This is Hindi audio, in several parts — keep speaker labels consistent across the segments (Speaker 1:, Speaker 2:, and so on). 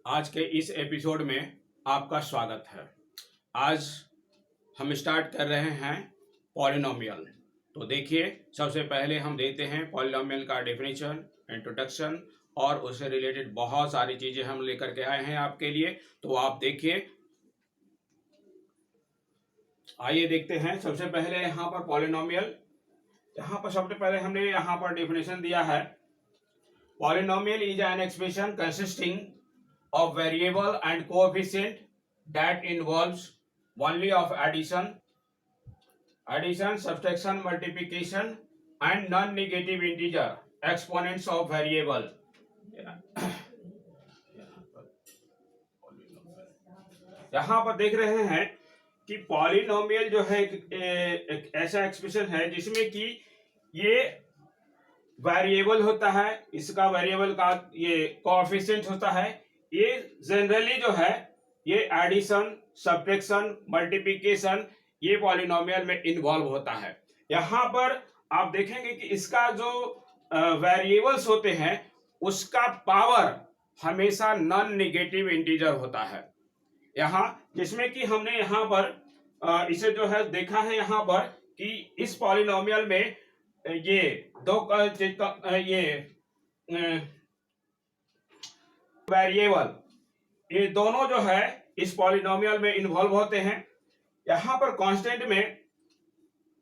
Speaker 1: आज के इस एपिसोड में आपका स्वागत है। आज हम स्टार्ट कर रहे हैं पॉलिनोमियल। तो देखिए, सबसे पहले हम देते हैं पॉलिनोमियल का डेफिनेशन, इंट्रोडक्शन और उससे रिलेटेड बहुत सारी चीज़ें हम लेकर के आए हैं आपके लिए। तो आप देखिए, आइए देखते हैं। सबसे पहले यहाँ पर पॉलिनोमियल, यहाँ पर सबसे पहले हमने यहाँ पर डेफिनेशन दिया है। Polynomial is an expression consisting of variable and coefficient that involves only of addition, subtraction, multiplication and non-negative integer exponents of variable। यहाँ पर देख रहे हैं कि पॉलिनोमियल जो है एक ऐसा एक्सप्रेशन है जिसमें कि ये वेरिएबल होता है, इसका वेरिएबल का ये कोएफिशिएंट होता है। ये जनरली जो है ये एडिशन, सब्ट्रैक्शन, मल्टीप्लिकेशन ये पॉलिनोमियल में इन्वॉल्व होता है। यहाँ पर आप देखेंगे कि इसका जो वेरिएबल्स होते हैं उसका पावर हमेशा नॉन नेगेटिव इंटीजर होता है। यहाँ जिसमें कि हमने यहाँ पर इसे जो है देखा है यहाँ पर कि इस पॉलिनोमियल में ये दो वेरिएबल, ये दोनों जो है इस पॉलिनोमियल में इन्वॉल्व होते हैं। यहां पर कांस्टेंट में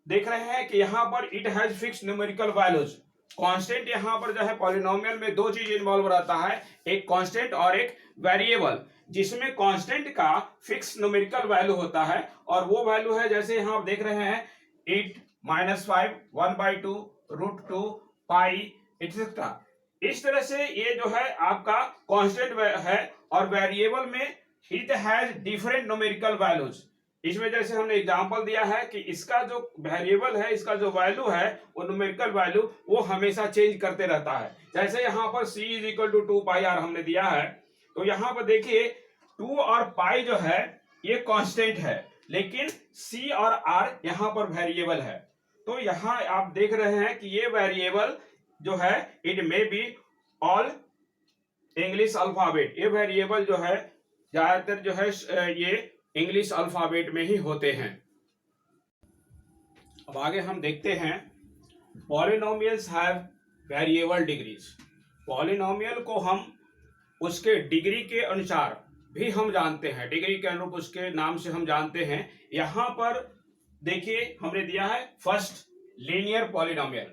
Speaker 1: देख रहे हैं कि यहां पर it has fixed numerical values. Constant यहां पर जो है पॉलिनोमियल में दो चीज इन्वॉल्व रहता है, एक कांस्टेंट और एक वेरिएबल, जिसमें कांस्टेंट का फिक्स न्यूमेरिकल वैल्यू होता है और वो वैल्यू है जैसे यहां आप देख रहे हैं 8, -5, 1/2, √2, पाई एक्सेट्रा। इस तरह से ये जो है आपका कांस्टेंट है और वेरिएबल में it has different numerical values. इसमें जैसे हमने एग्जांपल दिया है कि इसका जो वेरिएबल है, इसका जो वैल्यू है वो न्यूमेरिकल वैल्यू वो हमेशा चेंज करते रहता है। जैसे यहाँ पर c = 2πr हमने दिया है, तो यहाँ पर देखिए 2 और पाई जो है ये कांस्टेंट है, लेकिन c और r यहाँ पर वेरिएबल है। तो यहाँ आप देख रहे हैं कि ये वेरिएबल जो है it may be all English alphabet. ये वेरिएबल जो है ज्यादातर जो है ये इंग्लिश अल्फाबेट में ही होते हैं। अब आगे हम देखते हैं polynomials have variable degrees. Polynomial को हम उसके डिग्री के अनुसार भी हम जानते हैं, डिग्री के अनुरूप उसके नाम से हम जानते हैं। यहां पर देखिए हमने दिया है फर्स्ट लीनियर पॉलिनोमियल,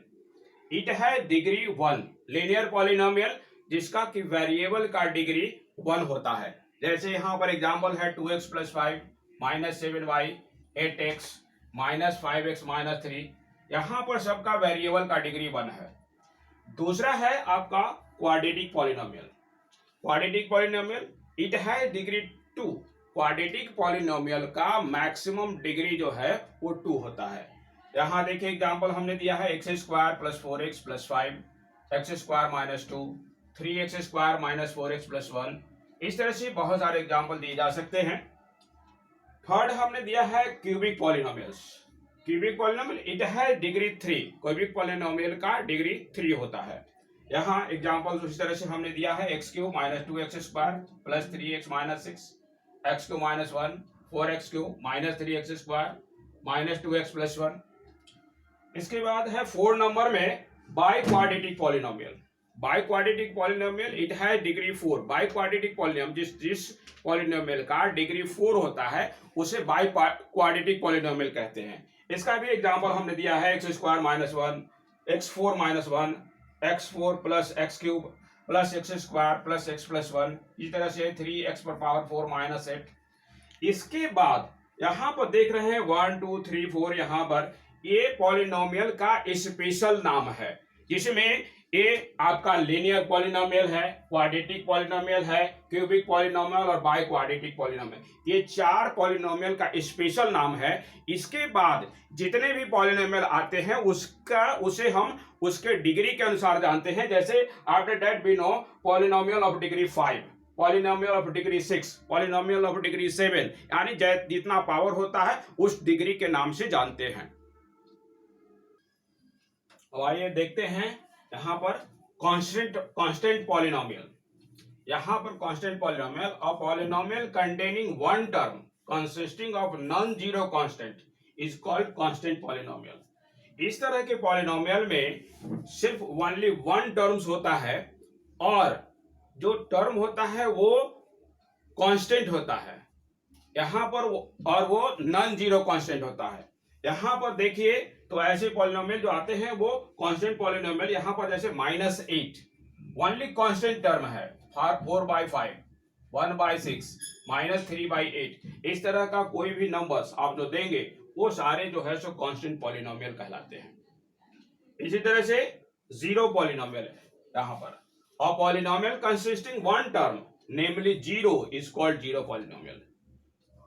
Speaker 1: इट है डिग्री 1। लीनियर पॉलिनोमियल जिसका कि वेरिएबल का डिग्री 1 होता है। जैसे यहाँ पर एग्जांपल है 2x + 5 -7y 8x -5x -3। यहाँ पर सबका वेरिएबल का डिग्री 1 है। दूसरा है आपका quadratic polynomial. Quadratic polynomial it है डिग्री 2। क्वाड्रेटिक पॉलिनोमियल का मैक्सिमम डिग्री जो है वो 2 होता है। यहाँ देखिए एग्जांपल हमने दिया है x² + 4x + 5 x² - 2 3x² - 4x + 1। इस तरह से बहुत सारे एग्जांपल दिए जा सकते हैं। थर्ड हमने दिया है cubic polynomials. Cubic polynomial it है डिग्री 3। क्यूबिक पॉलिनोमियल का डिग्री 3 होता है। यहाँ एग्जांपल इस तरह से हमने दिया है x³ - 2x² + 3x - 6 x³ - 1 4x³ - 3x² - 2x + 1। इसके बाद है 4 नंबर में by quadratic polynomial. By quadratic polynomial it है डिग्री 4। बाई क्वाड्रेटिक पॉलिनोमियल जिस पॉलिनोमियल का डिग्री 4 होता है उसे बाई क्वाड्रेटिक पॉलिनोमियल कहते हैं। इसका भी एग्जांपल हमने दिया है x² - 1 x4 - 1 x4 + x³ + x² + x + 1। इस तरह से 3x⁴ - 8। इसके बाद यहाँ पर देख रहे हैं 1 2 3 4। यहाँ पर ये पॉलिनोमियल का स्पेशल नाम है, जिसमें ये आपका लीनियर पॉलिनोमियल है, क्वाड्रेटिक पॉलिनोमियल है, क्यूबिक पॉलिनोमियल और बाई क्वाड्रेटिक पॉलिनोमियल। ये 4 पॉलिनोमियल का स्पेशल नाम है। इसके बाद जितने भी पॉलिनोमियल आते हैं उसे हम उसके डिग्री के अनुसार जानते हैं। जैसे after that we know polynomial of degree 5, polynomial of degree 6, polynomial of degree 7, यानी जितना पावर होता है उस डिग्री के नाम से जानते हैं। अब आइए देखते हैं यहाँ पर कांस्टेंट पॉलिनोमियल। यहाँ पर constant polynomial, a polynomial containing one term consisting of non zero constant is called constant polynomial. इस तरह के पॉलिनोमियल में सिर्फ ओनली वन टर्म्स होता है और जो टर्म होता है वो कांस्टेंट होता है यहाँ पर और वो नॉन जीरो कांस्टेंट होता है। यहाँ पर देखिए तो ऐसे पॉलिनोमियल जो आते हैं वो कांस्टेंट पॉलिनोमियल, यहाँ पर जैसे -8 ओनली कांस्टेंट टर्म है, 4/5, 1/6, -3/8, इस तरह का कोई भी नंबर्स आप जो देंगे वो सारे जो है सो कांस्टेंट पॉलिनोमियल कहलाते हैं। इसी तरह से जीरो पॉलिनोमियल है यहाँ पर, a polynomial consisting one term namely zero is called zero polynomial.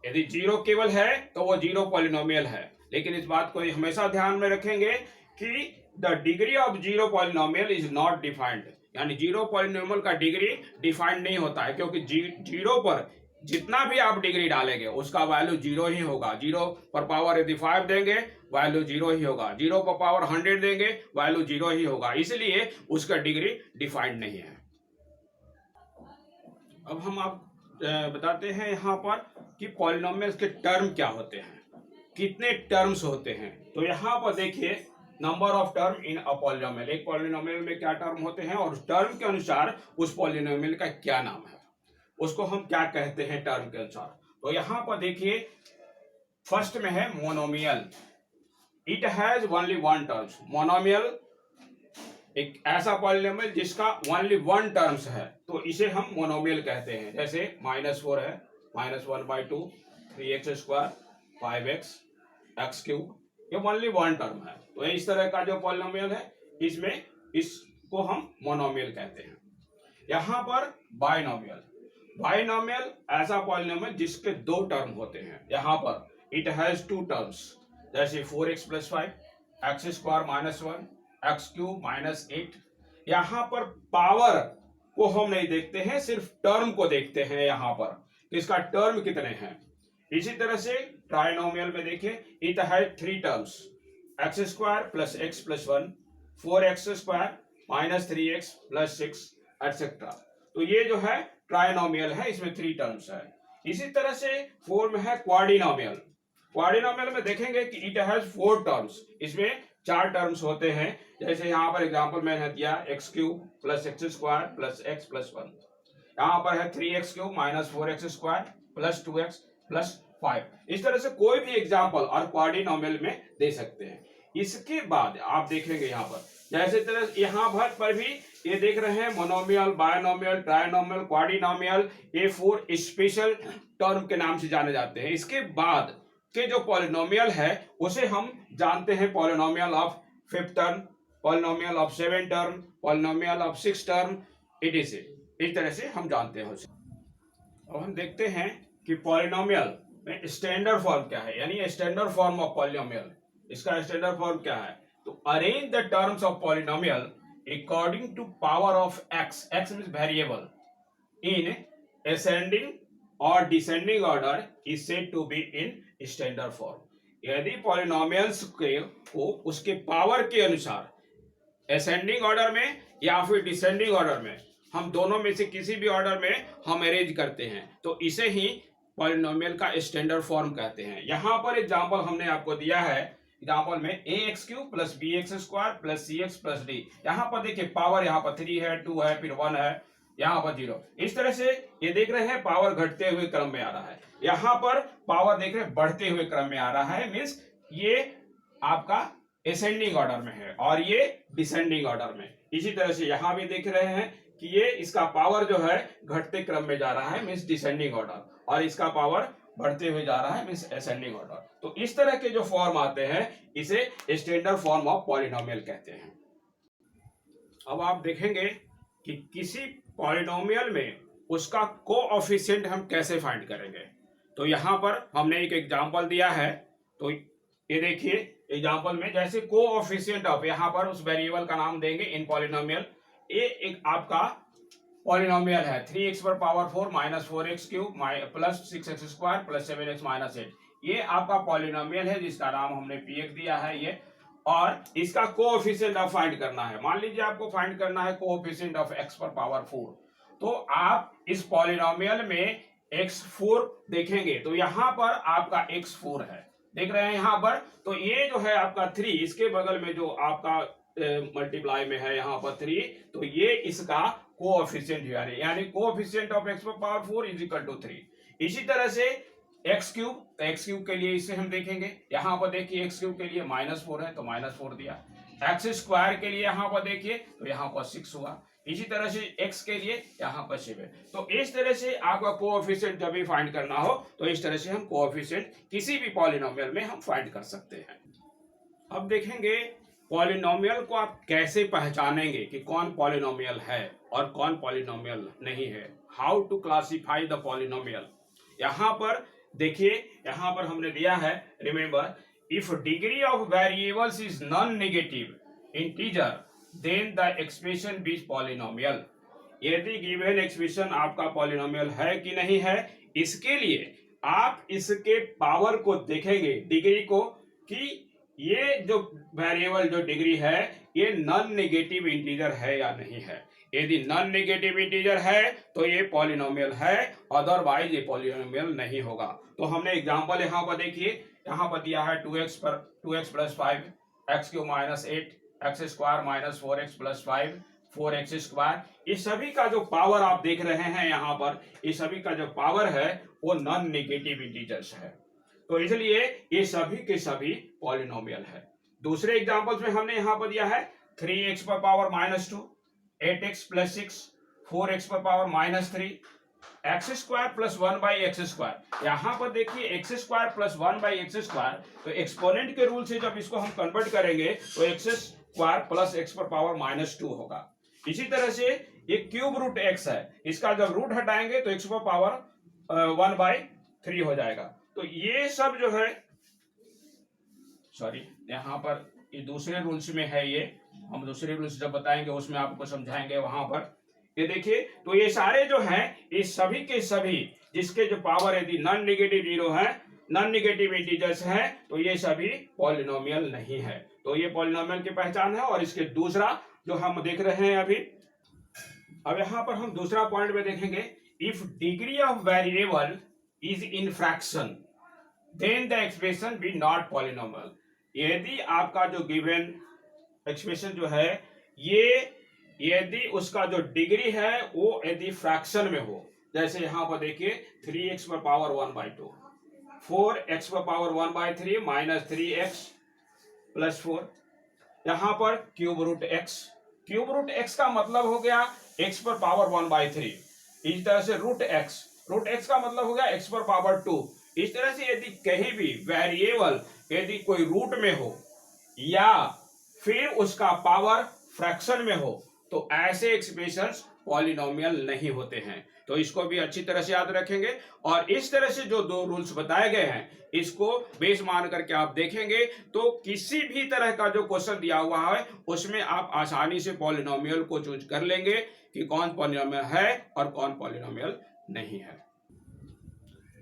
Speaker 1: यदि जीरो केवल है तो वो जीरो पॉलिनोमियल है, लेकिन इस बात को हमेशा ध्यान में रखेंगे कि the degree of zero polynomial is not defined, यानी जीरो पॉलिनोमियल का डिग्री डिफाइंड नहीं होता है, क्योंकि जीरो पर जितना भी आप डिग्री डालेंगे उसका वैल्यू जीरो ही होगा। जीरो पर पावर यदि 5 देंगे वैल्यू जीरो ही होगा, जीरो पर पावर 100 देंगे वैल्यू जीरो ही होगा, इसलिए उसका डिग्री डिफाइंड नहीं है। अब हम आप बताते हैं यहाँ पर कि पॉलिनोमियल्स के टर्म क्या होते हैं, कितने टर्म्स होते हैं। तो यहाँ पर देखिए number of term in a polynomial, एक पॉलिनोमियल में क्या टर्म होते हैं और उस टर्म के अनुसार उस पॉलिनोमियल का क्या नाम है, उसको हम क्या कहते हैं टर्म के अनुसार। तो यहाँ पर देखिए फर्स्ट में है monomial, it has only one terms. Monomial एक ऐसा पॉलिनोमियल जिसका ओनली वन टर्म्स है तो इसे हम मोनोमियल कहते हैं। जैसे -4 है, -1/2, 3x², 5x, x³ ये ओनली वन टर्म है। तो इस तरह का जो पॉलिनोमियल है इसमें इसको हम मोनोमियल कहते हैं। यहाँ पर बाइनोमियल, बाइनोमियल ऐसा पॉलिनोमियल जिसके दो टर्म होते हैं। यहाँ पर इट हैज टू टर्म्स, जैसे 4x + 5, x² -1, x³ -8। यहाँ पर पावर को हम नहीं देखते हैं, सिर्फ टर्म को देखते हैं यहाँ पर इसका टर्म कितने हैं। इसी तरह से ट्राइनोमियल में देखिए it has three terms, x² + x + 1, 4x² -3x + 6 etcetera. तो ये जो है ट्राइनोमियल है, इसमें थ्री टर्म्स है। इसी तरह से 4 में है क्वाड्रिनोमियल। क्वाड्रिनोमियल में देखेंगे कि इट हैज 4 टर्म्स, इसमें 4 टर्म्स होते हैं। जैसे यहाँ पर एग्जांपल मैंने दिया x³ + x² + x + 1, यहाँ पर है 3x³ - 4x² + 2x + 5। इस तरह से कोई भी एग्जांपल और क्वाड्रिनोमियल में दे सकते हैं। इसके बाद आप देखेंगे यहाँ पर जैसे तरह यहाँ पर भी ये देख रहे हैं मोनोमियल, बायनोमियल, ट्राइनोमियल, क्वाड्रिनोमियल, ये 4 स्पेशल टर्म के नाम से जाने जाते हैं। इसके बाद के जो पॉलिनोमियल है उसे हम जानते हैं polynomial of 5th term, polynomial of 7th term, polynomial of 6th term, इस तरह से हम जानते हैं उसे। अब हम देखते हैं कि पॉलिनोमियल में स्टैंडर्ड फॉर्म क्या है, यानी स्टैंडर्ड फॉर्म ऑफ पॉलिनोमियल। इसका स्टैंडर्ड फॉर्म क्या है, तो arrange the terms of polynomial according to power of x, x means variable, in ascending और descending order is said to be in standard form. यदि पॉलिनोमियल्स को उसके पावर के अनुसार असेंडिंग ऑर्डर में या फिर डिसेंडिंग ऑर्डर में, हम दोनों में से किसी भी ऑर्डर में हम अरेंज करते हैं तो इसे ही पॉलिनोमियल का स्टैंडर्ड फॉर्म कहते हैं। यहाँ पर एग्जांपल हमने आपको दिया है, एग्जांपल में ax³ + bx² + cx + d। यहाँ पर देखिए पावर यहाँ पर 3 है, 2 है, फिर 1 है, यहाँ पर 0। इस तरह से ये देख रहे हैं पावर घटते हुए क्रम में आ रहा है, यहाँ पर पावर देख रहे हैं बढ़ते हुए क्रम में आ रहा है, मीन्स ये आपका असेंडिंग ऑर्डर में है और ये डिसेंडिंग ऑर्डर में। इसी तरह से यहाँ भी देख रहे हैं कि ये इसका पावर जो है घटते क्रम में जा रहा है, मीन्स डिसेंडिंग ऑर्डर, और इसका पावर बढ़ते हुए जा रहा है, मीन्स असेंडिंग ऑर्डर। तो इस तरह के जो फॉर्म आते हैं इसे स्टैंडर्ड फॉर्म ऑफ पॉलिनोमियल कहते हैं। अब आप देखेंगे कि किसी पॉलिनोमियल में उसका कोएफिशिएंट हम कैसे फाइंड करेंगे। तो यहाँ पर हमने एक एग्जांपल दिया है, तो ये देखिए एग्जांपल में जैसे कोएफिशिएंट ऑफ, यहाँ पर उस वेरिएबल का नाम देंगे इन पॉलिनोमियल। ये एक आपका पॉलिनोमियल है 3x⁴ - 4x³ + 6x² + 7x - 8। ये आपका पॉलिनोमियल है जिसका नाम हमने px दिया है ये, और इसका कोएफिशिएंट आप फाइंड करना है। मान लीजिए आपको फाइंड करना है कोएफिशिएंट ऑफ x⁴ 4, तो आप इस पॉलिनोमियल में x4 देखेंगे तो यहां पर आपका x4 है, देख रहे हैं यहां पर। तो ये जो है आपका 3, इसके बगल में जो आपका मल्टीप्लाई में है यहाँ पर 3, तो ये इसका कोएफिशिएंट यानी कोएफिशिएंट ऑफ x पर पावर 4 इज इक्वल टू 3। इसी तरह से एक्स क्यूब के लिए इसे हम देखेंगे, यहाँ पर देखिए एक्स क्यूब के लिए -4 है तो -4 दिया। एक्स स्क्वायर के लिए यहाँ पर देखिए तो यहाँ पर 6 हुआ। इसी तरह से एक्स के लिए यहाँ पर 7। तो इस तरह से आपका कोएफिशिएंट जब भी फाइंड करना हो तो इस तरह से हम कोएफिशिएंट किसी भी पॉलिनोमियल में हम फाइंड कर सकते हैं। अब देखेंगे पॉलिनोमियल को आप कैसे पहचानेंगे कि कौन पॉलिनोमियल है और कौन पॉलिनोमियल नहीं है। How to classify the polynomial. यहाँ पर देखिए, यहाँ पर हमने दिया है, remember if degree of variables is non negative integer then the expression be polynomial. यदि गिवन एक्सप्रेशन आपका पॉलिनोमियल है कि नहीं है, इसके लिए आप इसके पावर को देखेंगे, डिग्री को, कि ये जो वेरिएबल जो डिग्री है ये नॉन नेगेटिव इंटीजर है या नहीं है। यदि नॉन नेगेटिव इंटीजर है तो ये पॉलिनोमियल है, अदरवाइज ये पॉलिनोमियल नहीं होगा। तो हमने एग्जांपल यहाँ पर देखिए, यहाँ पर दिया है 2x + 5 x³ - 8 x² - 4x + 5 4x²। ये सभी का जो पावर आप देख रहे हैं यहाँ पर, ये सभी का जो पावर है वो नॉन नेगेटिव इंटीजर्स है, तो इसलिए ये सभी के सभी पॉलिनोमियल है। दूसरे एग्जांपल्स में हमने यहाँ पर दिया है 3x पर पावर -2 8x + 6 4x पर पावर -3 x² + 1/x²। यहाँ पर देखिए x² + 1/x², तो एक्सपोनेंट के रूल से जब इसको हम कन्वर्ट करेंगे तो x² + x पर पावर -2 होगा। इसी तरह से ये क्यूब रूट x है, इसका जब रूट हटाएंगे तो x पर पावर 1/3 हो जाएगा। तो ये सब जो है, सॉरी यहाँ पर ये दूसरे रूल्स में है, ये हम दूसरे रूल्स जब बताएंगे उसमें आपको समझाएंगे वहां पर। ये देखिए, तो ये सारे जो हैं ये सभी के सभी जिसके जो पावर यदि नॉन नेगेटिव 0 है, नॉन नेगेटिव इंटीजर्स हैं, तो ये सभी पॉलिनोमियल नहीं है। तो ये पॉलिनोमियल की पहचान है। और इसके दूसरा जो हम देख रहे हैं अभी, अब यहाँ पर हम दूसरा पॉइंट में देखेंगे, if degree of variable is in fraction then the expression be not polynomial. यदि आपका जो गिवन एक्सप्रेशन जो है ये यदि उसका जो डिग्री है वो यदि फ्रैक्शन में हो, जैसे यहाँ पर देखिए 3x पर पावर 1/2 4x पर पावर 1/3 -3x + 4, यहाँ पर क्यूब रूट x का मतलब हो गया x पर पावर 1/3। इस तरह से रूट x का मतलब हो गया x पर पावर 2। इस तरह से यदि कहीं भी वेरिएबल यदि कोई रूट में हो या फिर उसका पावर फ्रैक्शन में हो तो ऐसे एक्सप्रेशंस पॉलिनोमियल नहीं होते हैं। तो इसको भी अच्छी तरह से याद रखेंगे। और इस तरह से जो दो रूल्स बताए गए हैं इसको बेस मान करके आप देखेंगे तो किसी भी तरह का जो क्वेश्चन दिया हुआ है उसमें आप आसानी से पॉलिनोमियल को चूज कर लेंगे कि कौन पॉलिनोमियल है और कौन पॉलिनोमियल नहीं है।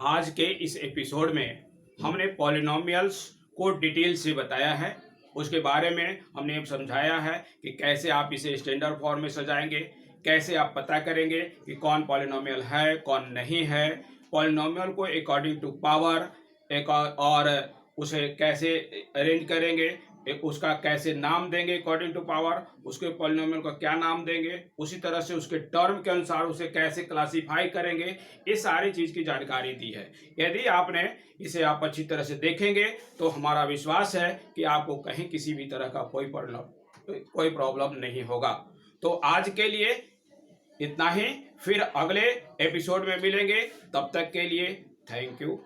Speaker 1: आज के इस एपिसोड में हमने पॉलिनोमियल्स को डिटेल से बताया है, उसके बारे में हमने समझाया है कि कैसे आप इसे स्टैंडर्ड फॉर्म में सजाएंगे, कैसे आप पता करेंगे कि कौन पॉलिनोमियल है कौन नहीं है, पॉलिनोमियल को अकॉर्डिंग टू पावर और उसे कैसे अरेंज करेंगे, उसका कैसे नाम देंगे अकॉर्डिंग टू पावर, उसके पॉलिनोमियल का क्या नाम देंगे, उसी तरह से उसके टर्म के अनुसार उसे कैसे क्लासिफाई करेंगे, ये सारी चीज़ की जानकारी दी है। यदि आपने इसे आप अच्छी तरह से देखेंगे तो हमारा विश्वास है कि आपको कहीं किसी भी तरह का कोई प्रॉब्लम नहीं होगा। तो आज के लिए इतना ही, फिर अगले एपिसोड में मिलेंगे, तब तक के लिए थैंक यू।